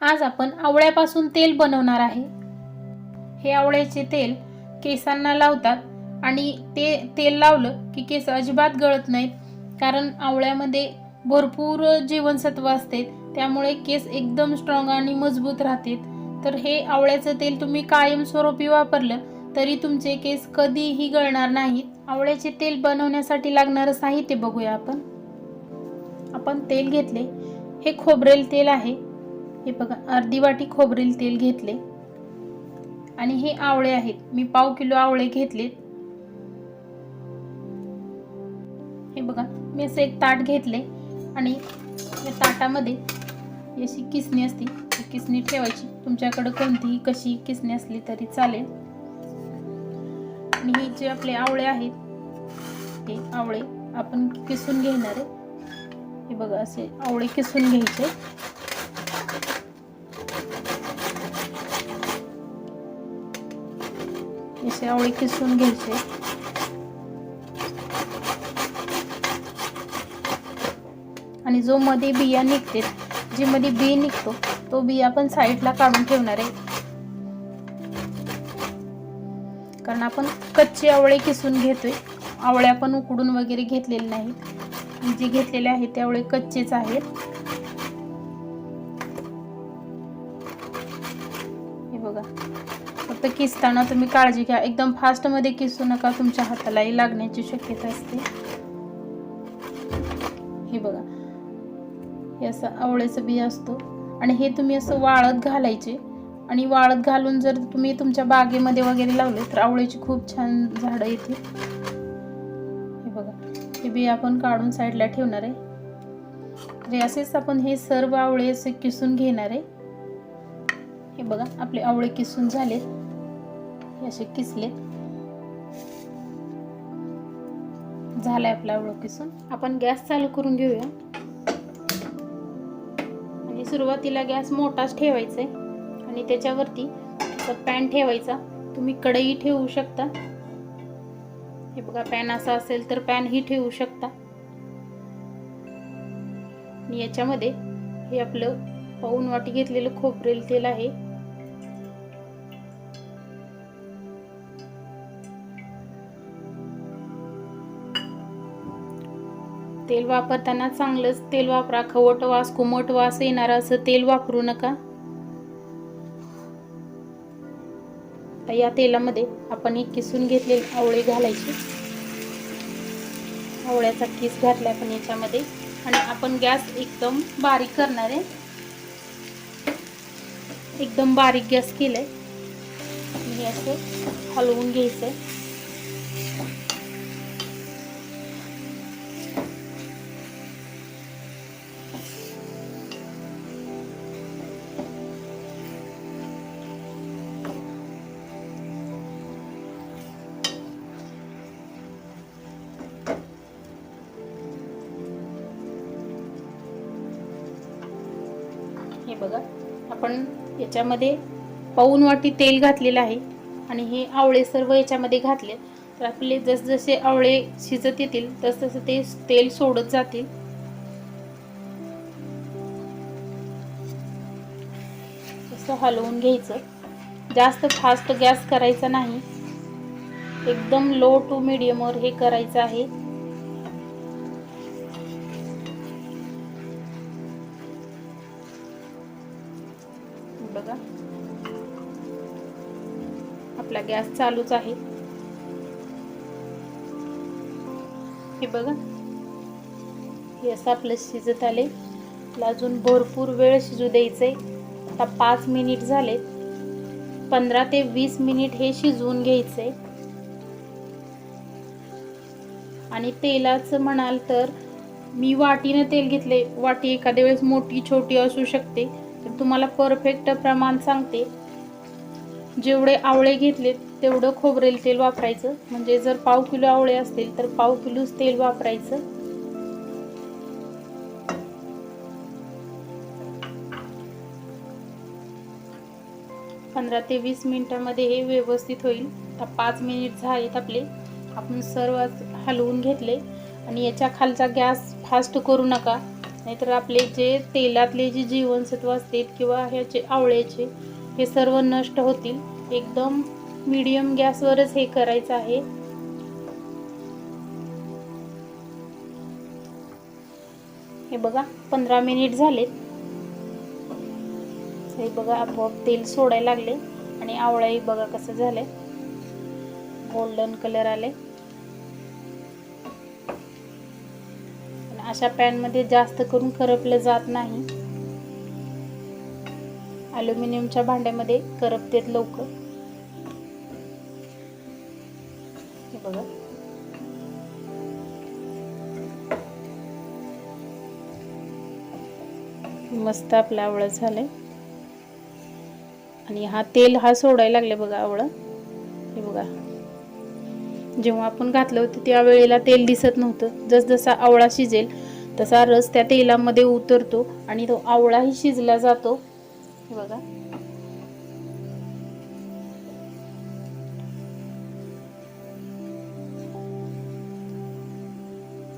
आज आपण आवळ्यापासून तेल बनवणार आहे। हे आवळ्याचे तेल केसांना लावतात आणि ते तेल लावलं की केस अजिबात गळत नाहीत, कारण आवळ्यामध्ये भरपूर जीवनसत्व असते, त्यामुळे केस एकदम स्ट्रॉंग आणि मजबूत राहतात। तर हे आवळ्याचं तेल तुम्ही कायमस्वरूपी वापरलं तरी तुमचे केस कधीही गळणार नाहीत। आवळ्याचे तेल बनवण्यासाठी लागणारं साहित्य बघूया आपण तेल घेतले, हे खोबरेल तेल आहे। हे बघा, अर्धी वाटी खोबरेल तेल घेतले आणि हे आवळे आहेत, मी पाव किलो आवळे घेतलेत। हे बघा, मी असं एक ताट घेतले आणि या ताटामध्ये अशी किसणी असते, ती किसणी ठेवायची, तुमच्याकडे कोणतीही कशी किसणी असली तरी चालेल। आणि हे जे आपले आवळे आहेत, हे आवळे आपण किसून घेणार आहे। हे बघा, असे आवळे किसून घ्यायचे। असे आवळे किसून घ्यायचे आणि जो मध्ये बिया निघते, जे मध्ये बी निघतो तो बी आपण साईडला काढून ठेवणार आहे, कारण आपण कच्चे आवळे किसून घेतोय। आवळे आपण उकडून वगैरे घेतलेले नाहीत, जे घेतलेले आहेत ते आवळे कच्चेच आहेत। हे बघा, फक्त किसताना तुम्ही काळजी घ्या, एकदम फास्ट मध्ये किसू नका, तुमच्या हातालाही लागण्याची शक्यता असते। हे बघा, हे असं आवळ्याचं बी असतो आणि हे तुम्ही असं वाळत घालायचे आणि वाळत घालून जर तुम्ही तुमच्या बागेमध्ये वगैरे लावले तर आवळ्याची खूप छान झाडं येतील। हे बघा, हे बी आपण काढून साईडला ठेवणार आहे। तर असेच आपण हे सर्व आवळे असे किसून घेणार आहे। हे बघा, आपले आवळे किसून झालेत, हे असे किसले, झालंय आपलं आवळं किसून। आपण गॅस चालू करून घेऊया आणि सुरुवातीला गॅस मोठाच ठेवायचा आहे आणि त्याच्यावरती पॅन ठेवायचा, तुम्ही कढई ठेवू शकता। हे बघा, पॅन असा असेल तर पॅन ही ठेवू शकता आणि याच्यामध्ये हे आपलं पाऊण वाटी घेतलेलं खोबरेल तेल आहे। तेल वापरताना चांगलंच तेल वापरा, खवट वास कोमट वास येणार असं तेल वापरू नका। आता या तेलामध्ये आपण एक किसून घेतलेले आवळे घालायचे, आवळ्याचा किस घातला आपण याच्यामध्ये आणि आपण गॅस एकदम बारीक करणार आहे, एकदम बारीक गॅस केलाय। हे असं हलवून घ्यायचंय। हे बघा, आपण याच्यामध्ये पाऊण वाटी तेल घातलेलं आहे आणि हे आवळे सर्व याच्यामध्ये घातले, तर आपले जसजसे आवळे शिजत येतील तसतसे ते तेल सोडत जातील। असं हलवून घ्यायचं, जास्त फास्ट गॅस करायचा नाही, एकदम लो टू मीडियम वर हे करायचं आहे। बघा, आपला गॅस चालूच आहे। हे बघा, हे असं आपलं शिजत आले, अजून भरपूर वेळ शिजू द्यायचंय। आता 5 मिनिट झाले, 15 ते 20 मिनिट हे शिजवून घ्यायचंय। आणि तेलाचं म्हणाल तर मी वाटीनं तेल घेतले, वाटी एखाद्या वेळेस मोठी छोटी असू शकते, तर तुम्हाला परफेक्ट प्रमाण सांगते, जेवढे आवळे घेतले तेवढं खोबरेल तेल वापरायचं। म्हणजे जर पाव किलो आवळे असतील तर पाव किलोच तेल वापरायचं। पंधरा ते 20 मिनिटांमध्ये हे व्यवस्थित होईल। आता 5 मिनिट झालेत आपले, आपण सर्व हलवून घेतले आणि याच्या खालचा गॅस फास्ट करू नका, नाहीतर आपले जे तेलातले जे जीवनसत्व असतात किंवा ह्याचे आवळ्याचे हे सर्व नष्ट होतील. एकदम मीडियम गॅसवरच हे करायचं आहे. हे बघा 15 मिनिट झालेत. हे बघा आपोआप तेल सोडायला लागले आणि आवळाही बघा कसं झालंय, गोल्डन कलर आले. अशा पॅन मध्ये जास्त करून करपलं जात नाही. ॲल्युमिनियमच्या भांड्यामध्ये करपतेत लवकर. हे बघा मस्त आपलं आवळं झालंय आणि हा तेल हा सोडायला लागले बघा आवळं. हे बघा जेव्हा आपण घातलं होतं त्यावेळेला तेल दिसत नव्हतं. जसजसा आवळा शिजेल तसा रस त्या तेलामध्ये उतरतो आणि तो आवळाही शिजला जातो. हे बघा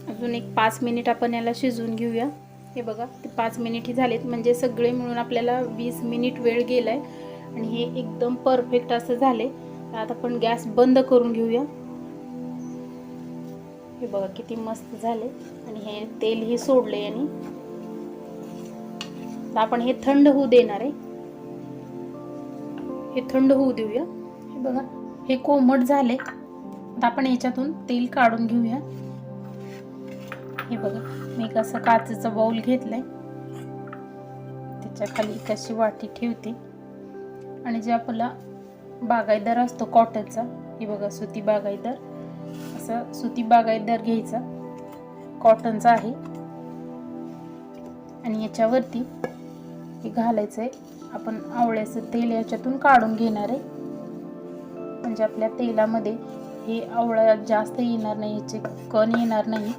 अजून एक 5 मिनिट आपण याला शिजवून घेऊया. हे बघा ते 5 मिनिट झालेत, म्हणजे सगळे मिळून आपल्याला 20 मिनिट वेळ गेलाय आणि हे एकदम परफेक्ट असं झाले. आता आपण गॅस बंद करून घेऊया. हे बघा किती मस्त झाले आणि हे तेल ही सोडले आणि आपण हे थंड होऊ देणार आहे. हे थंड होऊ देऊया. हे बघा हे कोमट झाले. आता आपण याच्यातून तेल काढून घेऊया. हे बघा मी कसं काचेचा बाउल घेतलाय, त्याच्या खाली कशी वाटी ठेवते आणि जे आपला बागायदार असतो कॉटनचा, हे बघा सुती बागायदार, असं सुती बागायदार घ्यायचा, कॉटनचा आहे आणि याच्यावरती हे घालायचंय. आपण आवळ्याचं तेल याच्यातून काढून घेणार आहे, म्हणजे आपल्या तेलामध्ये हे आवळा जास्त येणार नाही, याचे कण येणार नाही.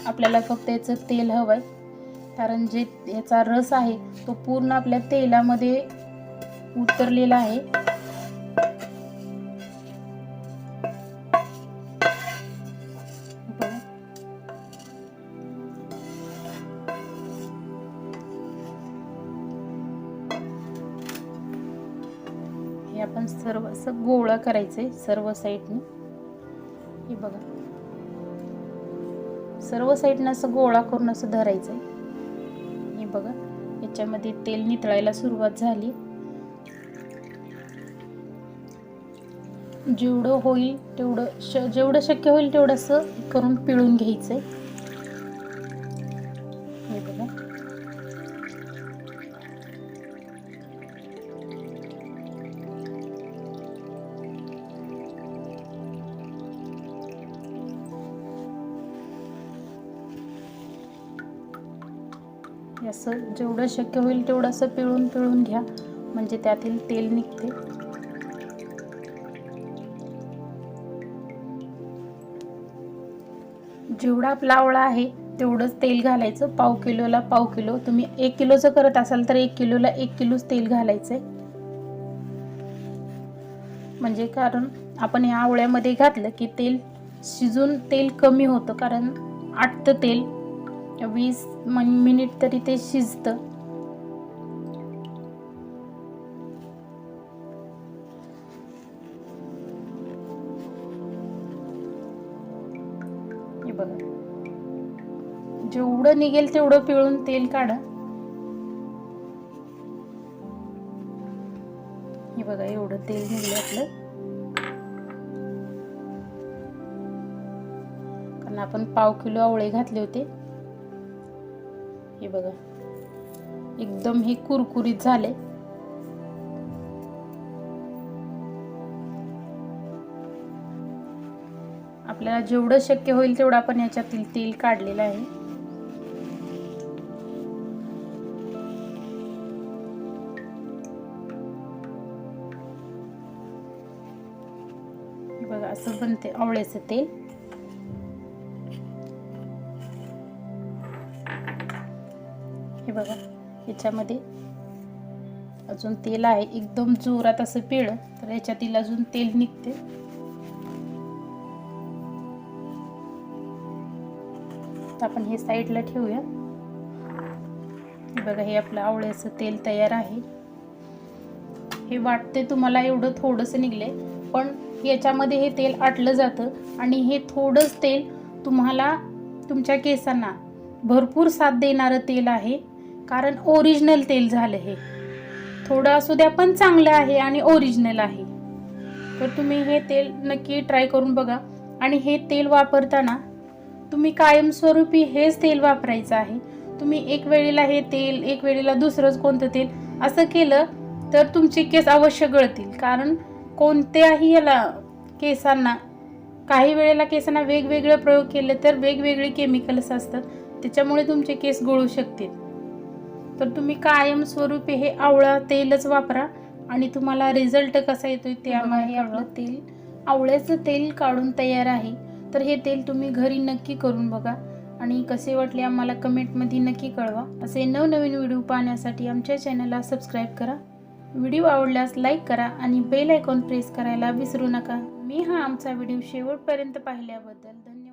आपल्याला फक्त याचं तेल हवंय, कारण जे याचा रस आहे तो पूर्ण आपल्या तेलामध्ये उतरलेला आहे. हे आपण सर्व असं गोळा करायचंय सर्व साईडनी. हे बघा सर्व साईडनं असं गोळा करून असं धरायचंय. हे बघा याच्यामध्ये तेल नितळायला सुरुवात झाली. जेवढं होईल तेवढं जेवढं शक्य होईल तेवढं असं करून पिळून घ्यायचंय. हे बघा असं जेवढं शक्य होईल तेवढं असं पिळून घ्या, म्हणजे त्यातील तेल निघते. जेवढा आपला आवळा आहे तेवढंच तेल घालायचं. पाव किलोला पाव किलो, तुम्ही 1 किलोचं करत असाल तर 1 किलोला 1 किलोच तेल घालायचंय. म्हणजे कारण आपण या आवळ्यामध्ये घातलं की तेल शिजून तेल कमी होतं, कारण आटतं तेल 20 मिनिट तरी ते शिजतं. हे बघा जेवढं निघेल तेवढं पिळून तेल काढा. हे बघा एवढं तेल निघलं आपलं, कारण आपण पाव किलो आवळे घातले होते. हे बघा एकदम हे कुरकुरीत झाले. आपल्याला जेवढं शक्य होईल तेवढं आपण याच्यातील तेल काढलेलं आहे. बघा असं बनते आवळ्याचं तेल. हे बघा याच्यामध्ये अजून तेल आहे. एकदम जोरात असं पिळलं तर याच्यातील अजून तेल निघते. आपण हे साईडला ठेवूया. बघा, हे आपलं आवळ्याचं तेल तयार आहे. हे वाटते तुम्हाला एवढं थोडंसं निघले, पण याच्यामध्ये हे तेल आटलं जातं आणि हे थोडंच तेल तुम्हाला तुमच्या केसांना भरपूर साथ देणारं तेल आहे. कारण ओरिजिनल तेल झालं, हे थोडं असू द्या पण चांगलं आहे आणि ओरिजिनल आहे. तर तुम्ही हे तेल नक्की ट्राय करून बघा. आणि हे तेल वापरताना तुम्ही कायमस्वरूपी हेच तेल वापरायचं आहे. तुम्ही एक वेळेला हे तेल, एक वेळेला दुसरंच कोणतं तेल असं केलं तर तुमचे केस अवश्य गळतील. कारण कोणत्याही याला केसांना काही वेळेला केसांना वेगवेगळे प्रयोग केले तर वेगवेगळे केमिकल्स असतात, त्याच्यामुळे तुमचे केस गळू शकतील. तर तुम्ही कायमस्वरूपी हे आवळा तेलच वापरा आणि तुम्हाला रिझल्ट कसा येतोय ते आम्हाला. आपलं तेल, आवळ्याचं तेल काढून तयार आहे. तर हे तेल तुम्ही घरी नक्की करून बघा आणि कसे वाटले आम्हाला कमेंटमध्ये नक्की कळवा. असे नवनवीन व्हिडिओ पाहण्यासाठी आमच्या चॅनलला सबस्क्राईब करा. व्हिडिओ आवडल्यास लाईक करा आणि बेल आयकॉन प्रेस करायला विसरू नका. मी हा आमचा व्हिडिओ शेवटपर्यंत पाहिल्याबद्दल धन्यवाद.